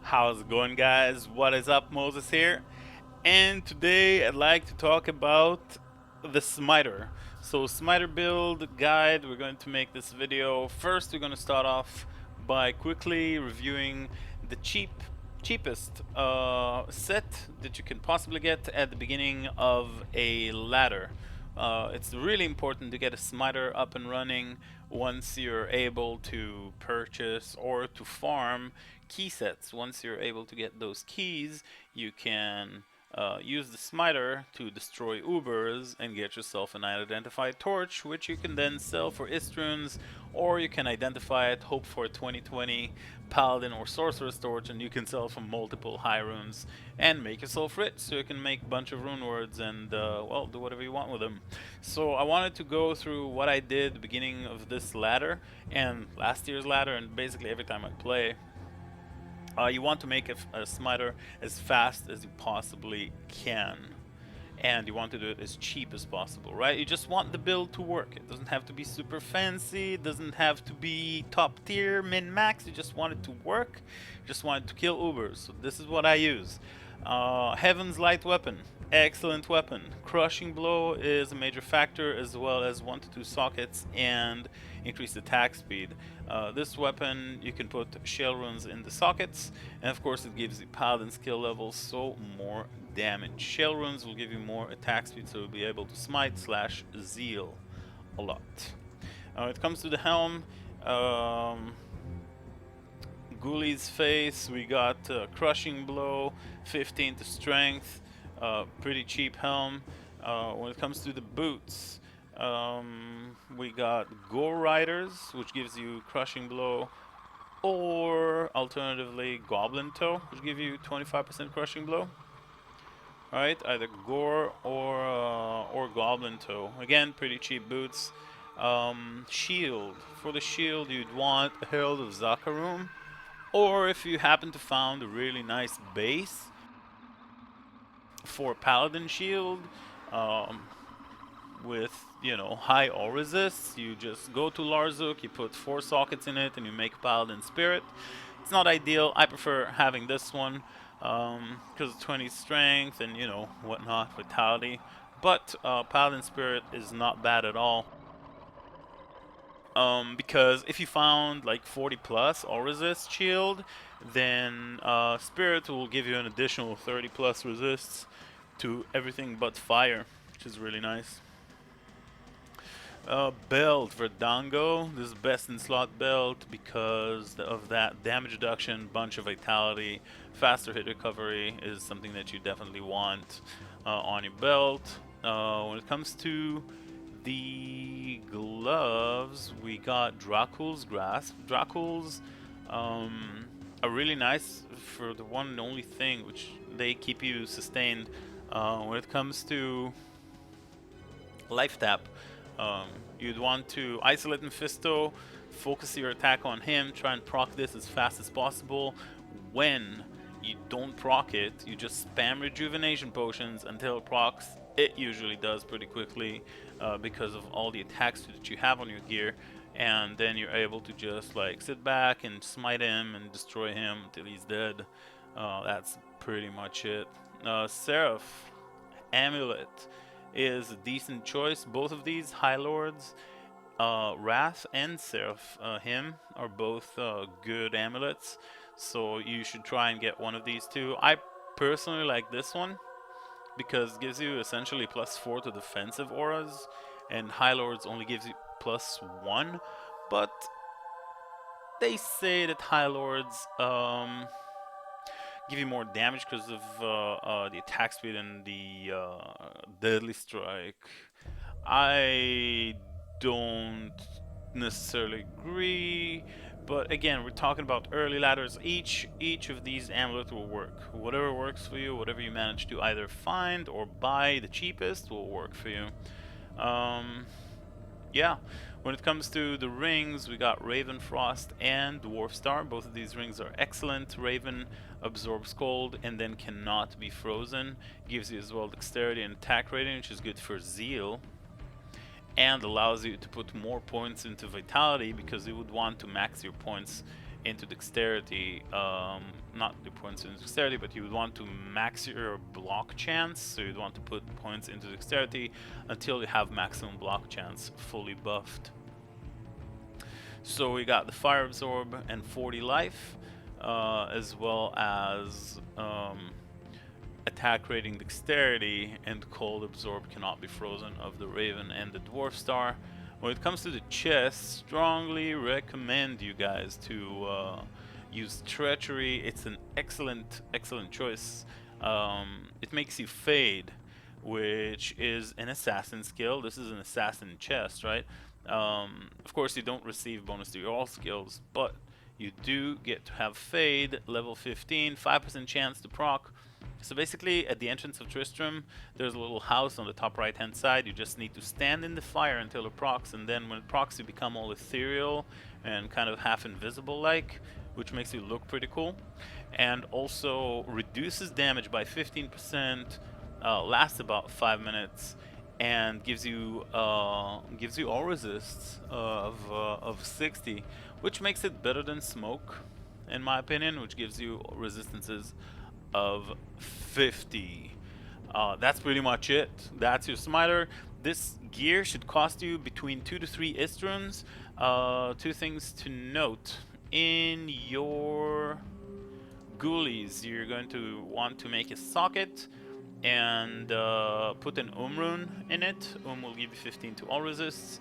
How's it going, guys? What is up? Moses here, and today I'd like to talk about the Smiter. So, Smiter build guide, we're going to make this video. First, we're going to start off by quickly reviewing the cheapest set that you can possibly get at the beginning of a ladder. It's really important to get a Smiter up and running once you're able to purchase or to farm key sets. Once you're able to get those keys, you can use the Smiter to destroy Ubers and get yourself an unidentified torch, which you can then sell for Istrunes, or you can identify it, hope for a 2020 Paladin or Sorcerer's torch, and you can sell for multiple high runes and make yourself rich, so you can make a bunch of rune words and, well, do whatever you want with them. So I wanted to go through what I did at the beginning of this ladder and last year's ladder, and basically every time I play. You want to make a Smiter as fast as you possibly can, and you want to do it as cheap as possible, right? You just want the build to work. It doesn't have to be super fancy, it doesn't have to be top tier, min-max. You just want it to work, you just want it to kill Ubers. So this is what I use. Heaven's Light Weapon, excellent weapon. Crushing Blow is a major factor, as well as 1 to 2 sockets and increased attack speed. This weapon, you can put shell runes in the sockets, and of course it gives you paladin skill levels, so more damage. Shell runes will give you more attack speed, so you'll be able to smite / zeal a lot. When it comes to the helm, Ghouli's Face, we got Crushing Blow, 15 to Strength, pretty cheap helm. When it comes to the boots, we got Gore Riders, which gives you Crushing Blow, or alternatively Goblin Toe, which give you 25% Crushing Blow. Alright, either Gore or Goblin Toe. Again, pretty cheap boots. Shield. For the shield, you'd want a Herald of Zakarum, or if you happen to find a really nice base for Paladin Shield, with, you know, high all resists, you just go to Larzuk, you put 4 sockets in it, and you make Paladin Spirit. It's not ideal. I prefer having this one because of 20 strength and, you know, whatnot, vitality. But Paladin Spirit is not bad at all. Because if you found like 40 plus all resist shield, then Spirit will give you an additional 30 plus resists to everything but fire, which is really nice. Belt, Verdango. This is best in slot belt because of that damage reduction, bunch of vitality, faster hit recovery is something that you definitely want on your belt. When it comes to the gloves, we got Dracul's Grasp. Dracul's are really nice for the one and only thing, which they keep you sustained. When it comes to life tap, you'd want to isolate Mephisto, focus your attack on him, try and proc this as fast as possible. When you don't proc it, you just spam rejuvenation potions until it procs. It usually does pretty quickly because of all the attacks that you have on your gear, and then you're able to just like sit back and smite him and destroy him until he's dead. That's pretty much it. Seraph Amulet is a decent choice. Both of these High Lords, Wrath and Seraph Hymn, are both good amulets, so you should try and get one of these two. I personally like this one because it gives you essentially +4 to defensive auras, and High Lords only gives you +1, but they say that High Lords give you more damage because of the attack speed and the deadly strike. I don't necessarily agree, but again, we're talking about early ladders. Each of these amulets will work. Whatever works for you, whatever you manage to either find or buy the cheapest will work for you. Yeah, when it comes to the rings, we got Raven Frost and Dwarf Star. Both of these rings are excellent. Raven absorbs cold and then cannot be frozen. Gives you as well dexterity and attack rating, which is good for Zeal, and allows you to put more points into Vitality because you would want to max your points into dexterity, not the points into dexterity, but you would want to max your block chance, so you'd want to put points into dexterity until you have maximum block chance fully buffed. So we got the fire absorb and 40 life, as well as attack rating dexterity and cold absorb cannot be frozen of the raven and the dwarf star. When it comes to the chest, strongly recommend you guys to use treachery. It's an excellent choice. It makes you fade, which is an assassin skill. This is an assassin chest, right? Of course you don't receive bonus to your all skills, but you do get to have fade, level 15, 5% chance to proc. So basically, at the entrance of Tristram, there's a little house on the top right hand side. You just need to stand in the fire until it procs, and then when it procs you become all ethereal and kind of half invisible like, which makes you look pretty cool. And also reduces damage by 15%, lasts about 5 minutes, and gives you all resists of 60, which makes it better than smoke, in my opinion, which gives you resistances of 50. That's pretty much it. That's your Smiter. This gear should cost you between 2 to 3 Istruns. Two things to note. In your ghoulies, you're going to want to make a socket and put an rune in it. Will give you 15 to all resists.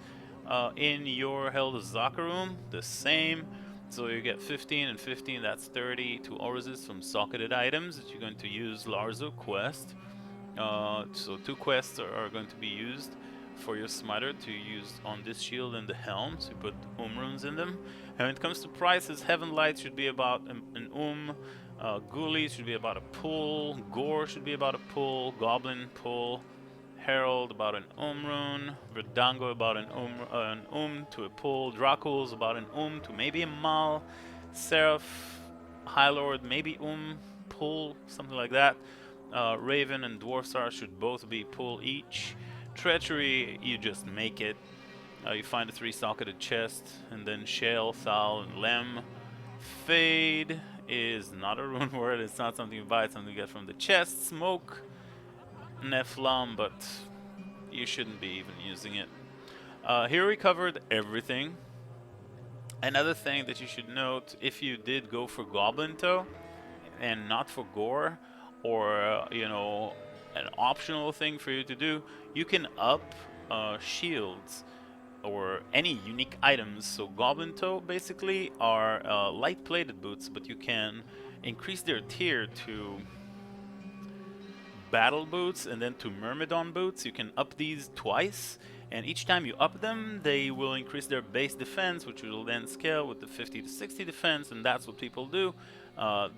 In your Held Zakarum, the same. So you get 15 and 15, that's 30 to all resist from socketed items that you're going to use Larzo quest. So 2 quests are going to be used for your Smiter to use on this shield and the helm, so you put runes in them. And when it comes to prices, Heaven Light should be about an Ghoulies should be about a pull, Gore should be about a pull, Goblin pull, Herald about an rune, Verdango about an to a pull, Dracul's about an to maybe a mal, Seraph, High Lord maybe pull, something like that. Raven and Dwarf Star should both be pull each. Treachery, you just make it. You find a 3-socketed chest, and then Shale, Thal, and Lem. Fade is not a rune word, it's not something you buy, it's something you get from the chest. Smoke, Nephilim, but you shouldn't be even using it. Here we covered everything. Another thing that you should note, if you did go for Goblin Toe and not for Gore, or you know, an optional thing for you to do, you can up shields or any unique items. So Goblin Toe basically are light plated boots, but you can increase their tier to battle boots and then to Myrmidon boots. You can up these twice, and each time you up them they will increase their base defense, which will then scale with the 50 to 60 defense, and that's what people do.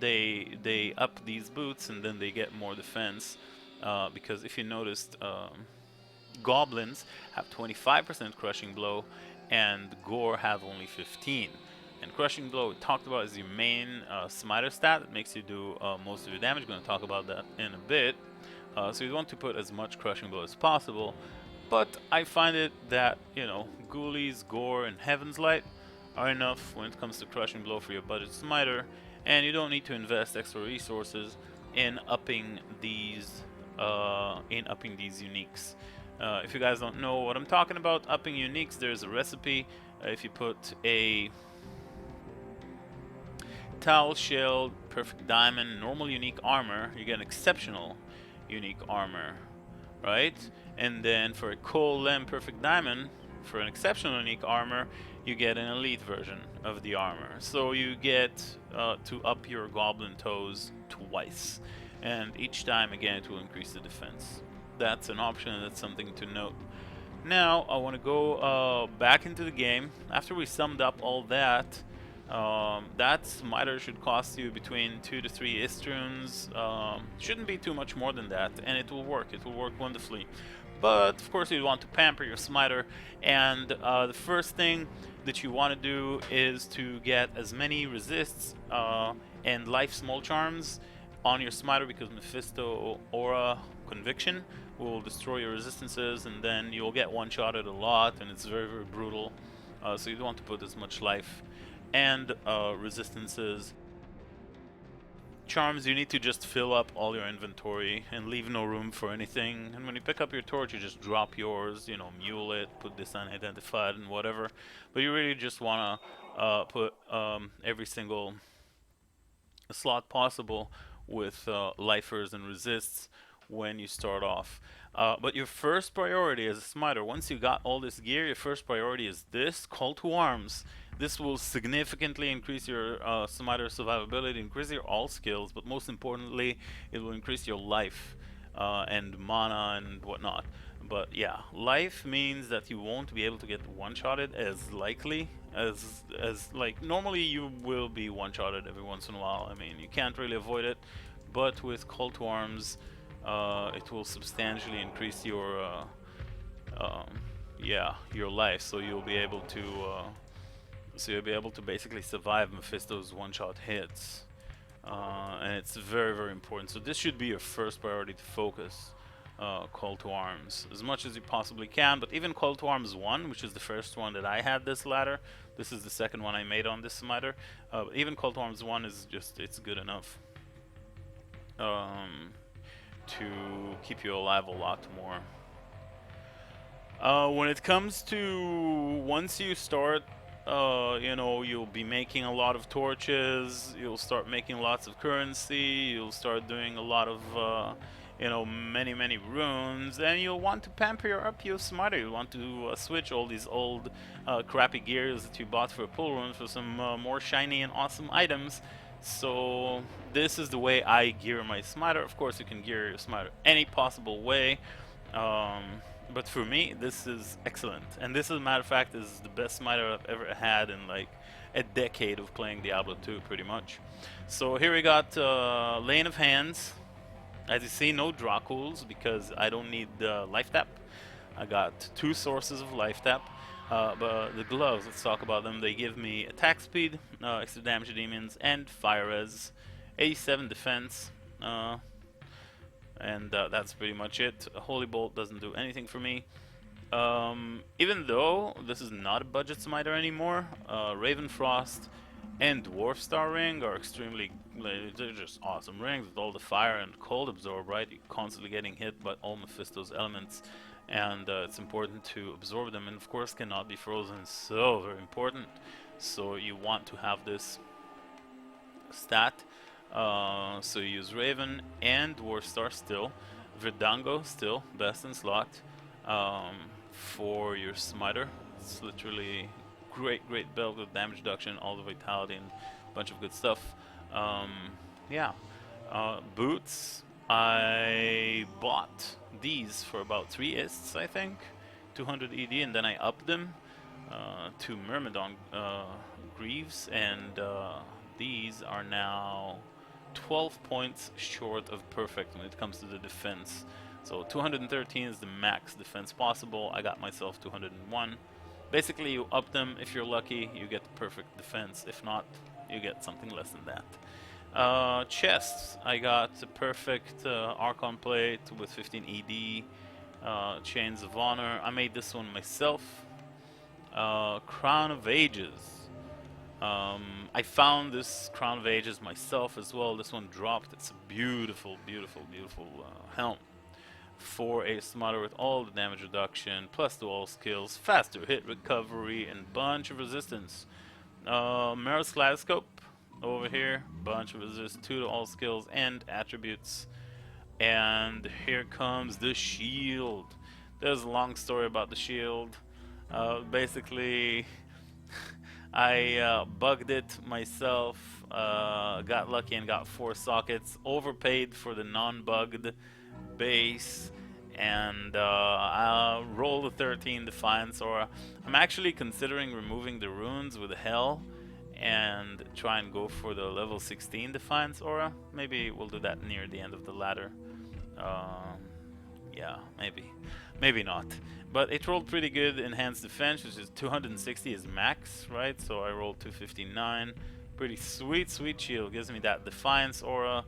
They up these boots and then they get more defense, because if you noticed, goblins have 25% crushing blow and Gore have only 15. And Crushing Blow, we talked about, is your main Smiter stat. It makes you do most of your damage. We're going to talk about that in a bit. So you want to put as much Crushing Blow as possible. But I find it that, you know, Ghoulies, Gore, and Heaven's Light are enough when it comes to Crushing Blow for your budget Smiter. And you don't need to invest extra resources in upping these uniques. If you guys don't know what I'm talking about, upping uniques, there's a recipe. If you put a Towel, Shield, Perfect Diamond, Normal Unique Armor, you get an Exceptional Unique Armor, right? And then for a Coal, Lem, Perfect Diamond, for an Exceptional Unique Armor, you get an Elite version of the armor. So you get to up your Goblin Toes twice, and each time again it will increase the defense. That's an option, and that's something to note. Now I want to go back into the game. After we summed up all that, that Smiter should cost you between 2 to 3 Istruns. Shouldn't be too much more than that, and it will work. It will work wonderfully. But of course you want to pamper your Smiter, and the first thing that you want to do is to get as many resists and life small charms on your Smiter, because Mephisto Aura Conviction will destroy your resistances, and then you'll get one-shotted a lot, and it's very, very brutal. So you don't want to put as much life and resistances. Charms, you need to just fill up all your inventory and leave no room for anything. And when you pick up your torch, you just drop yours, you know, mule it, put this unidentified and whatever. But you really just want to put every single slot possible with lifers and resists when you start off. But your first priority as a smiter, once you got all this gear, your first priority is this call to arms. This will significantly increase your smiter survivability, increase your all skills, but most importantly, it will increase your life and mana and whatnot. But yeah, life means that you won't be able to get one-shotted as likely as like normally you will be one-shotted every once in a while. I mean, you can't really avoid it, but with call to arms, it will substantially increase your um, yeah, your life. So you'll be able to basically survive Mephisto's one-shot hits. And it's very, very important. So this should be your first priority to focus. Call to arms as much as you possibly can, but even call to arms 1, which is the first one that I had this ladder, this is the second one I made on this smiter, even call to arms 1 is just, it's good enough to keep you alive a lot more. When it comes to once you start, you know, you'll be making a lot of torches, you'll start making lots of currency, you'll start doing a lot of you know, many runes, and you'll want to pamper up your smiter. You'll want to switch all these old crappy gears that you bought for a pull rune for some more shiny and awesome items. So this is the way I gear my smiter. Of course, you can gear your smiter any possible way, but for me, this is excellent. And this, as a matter of fact, is the best smiter I've ever had in like a decade of playing Diablo 2, pretty much. So here we got Lane of Hands. As you see, no Draculs because I don't need life tap. I got 2 sources of life tap. But the gloves, let's talk about them. They give me attack speed, extra damage to demons, and fire res. 87 defense, and that's pretty much it. A Holy Bolt doesn't do anything for me. Even though this is not a budget smiter anymore, Raven Frost and Dwarf Star Ring are extremely, they're just awesome rings with all the fire and cold absorb, right? You're constantly getting hit by all Mephisto's elements, and it's important to absorb them, and of course cannot be frozen, so very important. So you want to have this stat. So you use Raven and Dwarf Star still, Verdango still, best in slot for your smiter. It's literally great belt with damage reduction, all the vitality, and a bunch of good stuff. Yeah, boots. I bought these for about 3 ists, I think, 200 ED, and then I upped them to Myrmidon Greaves, and these are now 12 points short of perfect when it comes to the defense. So 213 is the max defense possible. I got myself 201. Basically, you up them. If you're lucky, you get the perfect defense. If not, you get something less than that. Chests. I got the perfect Archon plate with 15 ED. Chains of Honor. I made this one myself. Crown of Ages. I found this Crown of Ages myself as well. This one dropped. It's a beautiful helm for a smiter with all the damage reduction, plus to all skills, faster hit recovery, and bunch of resistance. Meros Kaleidoscope over here, bunch of resistance, 2 to all skills and attributes. And here comes the shield. There's a long story about the shield. Basically, I bugged it myself, got lucky and got 4 sockets, overpaid for the non-bugged base, and I'll roll the 13 Defiance Aura. I'm actually considering removing the runes with Hell and try and go for the level 16 Defiance Aura. Maybe we'll do that near the end of the ladder. Yeah, maybe not. But it rolled pretty good. Enhanced defense, which is 260 is max, right? So I rolled 259. Pretty sweet shield. Gives me that Defiance Aura,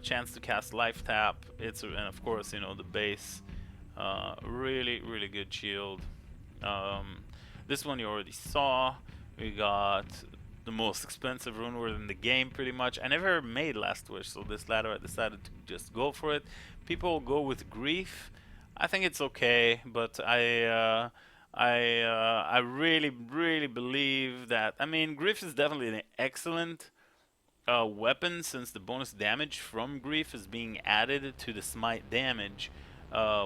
chance to cast Life Tap. And of course, you know, the base. Really good shield. This one you already saw. We got the most expensive rune word in the game, pretty much. I never made Last Wish, so this ladder I decided to just go for it. People go with Grief. I think it's okay, but I really, really believe that. I mean, Grief is definitely an excellent weapon, since the bonus damage from Grief is being added to the smite damage,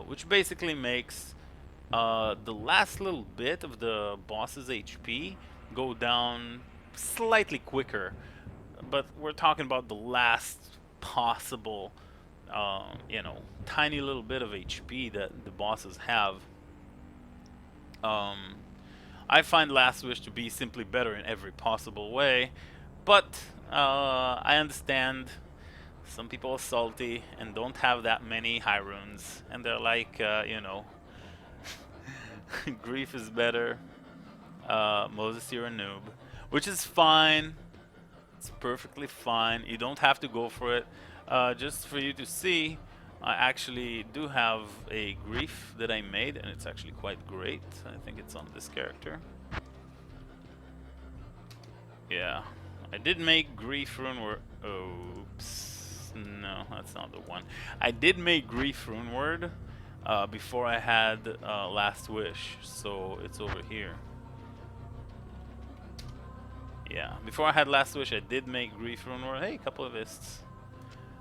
which basically makes the last little bit of the boss's HP go down slightly quicker. But we're talking about the last possible, you know, tiny little bit of HP that the bosses have. I find Last Wish to be simply better in every possible way, but I understand some people are salty and don't have that many high runes, and they're like, you know, Grief is better. Moses, you're a noob, which is fine. It's perfectly fine. You don't have to go for it. Just for you to see, I actually do have a Grief that I made, and it's actually quite great. I think it's on this character. Yeah, I did make Grief rune word. Oops, no, that's not the one. I did make Grief rune word before I had Last Wish, so it's over here. Yeah, before I had Last Wish, I did make Grief rune word. Hey, a couple of ists.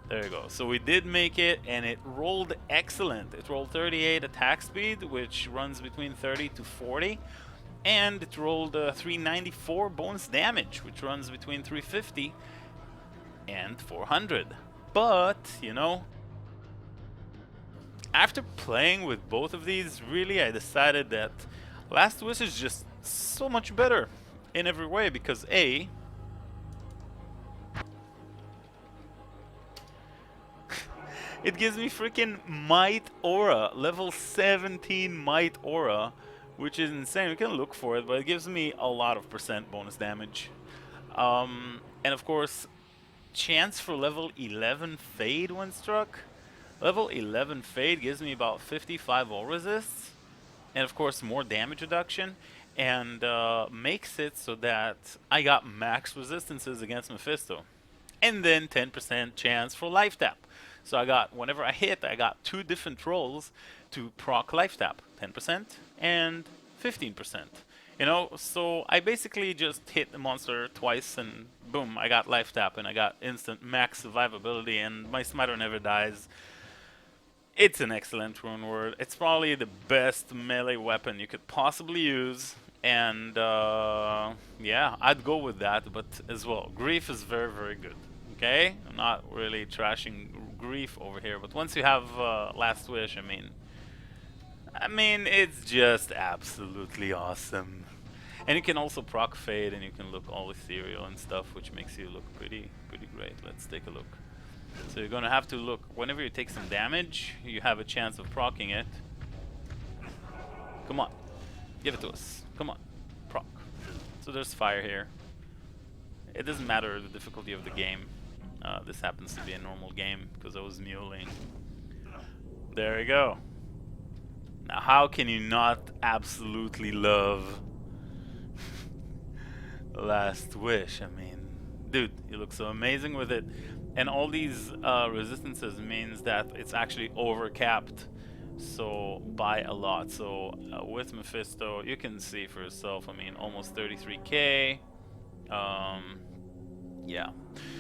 There you go. So we did make it, and it rolled excellent. It rolled 38 attack speed, which runs between 30 to 40. And it rolled 394 bonus damage, which runs between 350 and 400. But, you know, after playing with both of these, really I decided that Last Wish is just so much better in every way, because A, it gives me freaking Might Aura, level 17 Might Aura, which is insane. You can look for it, but it gives me a lot of % bonus damage. And of course, chance for level 11 Fade when struck. Level 11 Fade gives me about 55 all resists, and of course more damage reduction, and makes it so that I got max resistances against Mephisto. And then 10% chance for life tap. So I got, whenever I hit, I got 2 different rolls to proc life tap, 10% and 15%. You know, so I basically just hit the monster twice and boom, I got life tap and I got instant max survivability, and my Smiter never dies. It's an excellent rune word. It's probably the best melee weapon you could possibly use, and yeah, I'd go with that. But as well, Grief is very, very good. Okay, I'm not really trashing Grief over here, but once you have Last Wish, I mean, it's just absolutely awesome. And you can also proc Fade, and you can look all ethereal and stuff, which makes you look pretty great. Let's take a look. So you're gonna have to look, whenever you take some damage, you have a chance of proccing it. Come on, give it to us. Come on, proc. So there's fire here. It doesn't matter the difficulty of the game. This happens to be a normal game because I was muling. There you go. Now how can you not absolutely love Last Wish? I mean, dude, you look so amazing with it. And all these resistances means that it's actually overcapped, so by a lot. So with Mephisto, you can see for yourself, I mean, almost 33k. Yeah.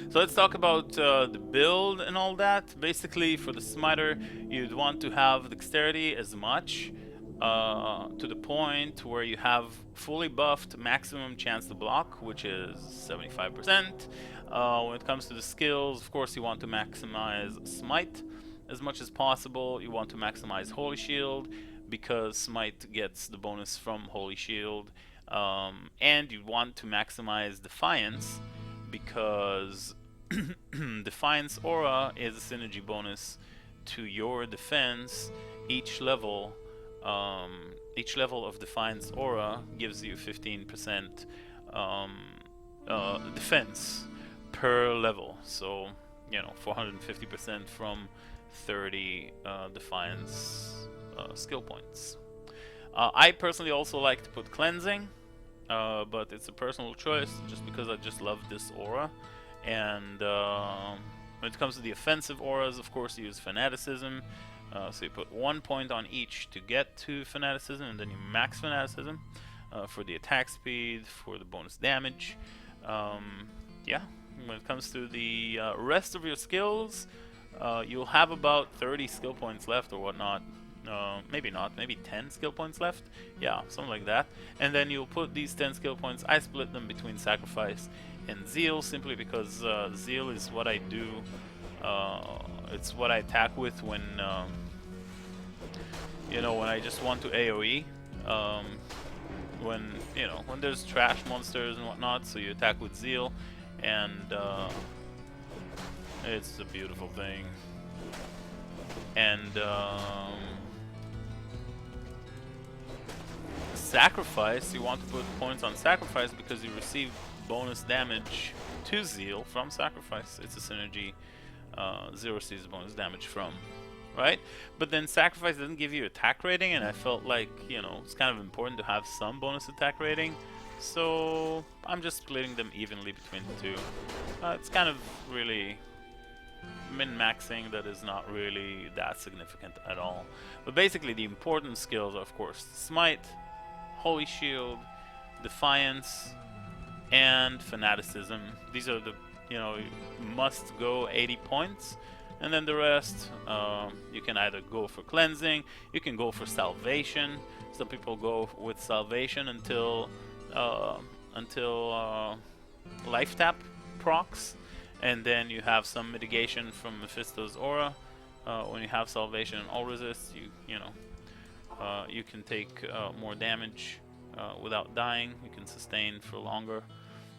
So let's talk about the build and all that. Basically, for the Smiter, you'd want to have dexterity as much to the point where you have fully buffed maximum chance to block, which is 75%. When it comes to the skills, of course, you want to maximize Smite as much as possible. You want to maximize Holy Shield, because Smite gets the bonus from Holy Shield. And you want to maximize Defiance, because Defiance Aura is a synergy bonus to your defense. Each level of Defiance Aura gives you 15% defense per level. So, you know, 450% from 30 Defiance skill points. I personally also like to put Cleansing but it's a personal choice just because I just love this aura. And when it comes to the offensive auras, of course, you use Fanaticism. So you put 1 point on each to get to Fanaticism, and then you max Fanaticism for the attack speed, for the bonus damage. Yeah, when it comes to the rest of your skills, you'll have about 30 skill points left or whatnot. Maybe not, maybe 10 skill points left. Yeah, something like that. And then you'll put these 10 skill points, I split them between Sacrifice and Zeal, simply because Zeal is what I do. It's what I attack with when, you know, when I just want to AoE. When, you know, when there's trash monsters and whatnot, so you attack with Zeal, and it's a beautiful thing. And Sacrifice, you want to put points on Sacrifice because you receive bonus damage to Zeal from Sacrifice. It's a synergy. Zeal receives bonus damage from, right? But then Sacrifice doesn't give you attack rating, and I felt like, you know, it's kind of important to have some bonus attack rating. So I'm just splitting them evenly between the two. It's kind of really min-maxing that is not really that significant at all. But basically the important skills are, of course, Smite, Holy Shield, Defiance, and Fanaticism. These are the, you know, must go 80 points. And then the rest, you can either go for Cleansing, you can go for Salvation. Some people go with Salvation until Life Tap procs, and then you have some mitigation from Mephisto's aura. When you have Salvation and All Resist, you know, you can take more damage without dying. You can sustain for longer.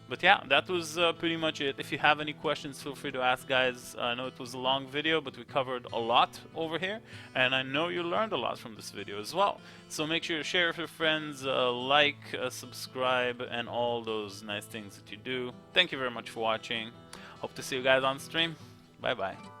But yeah, that was pretty much it. If you have any questions, feel free to ask, guys. I know it was a long video, but we covered a lot over here, and I know you learned a lot from this video as well. So make sure to share with your friends, like, subscribe, and all those nice things that you do. Thank you very much for watching. Hope to see you guys on stream. Bye bye.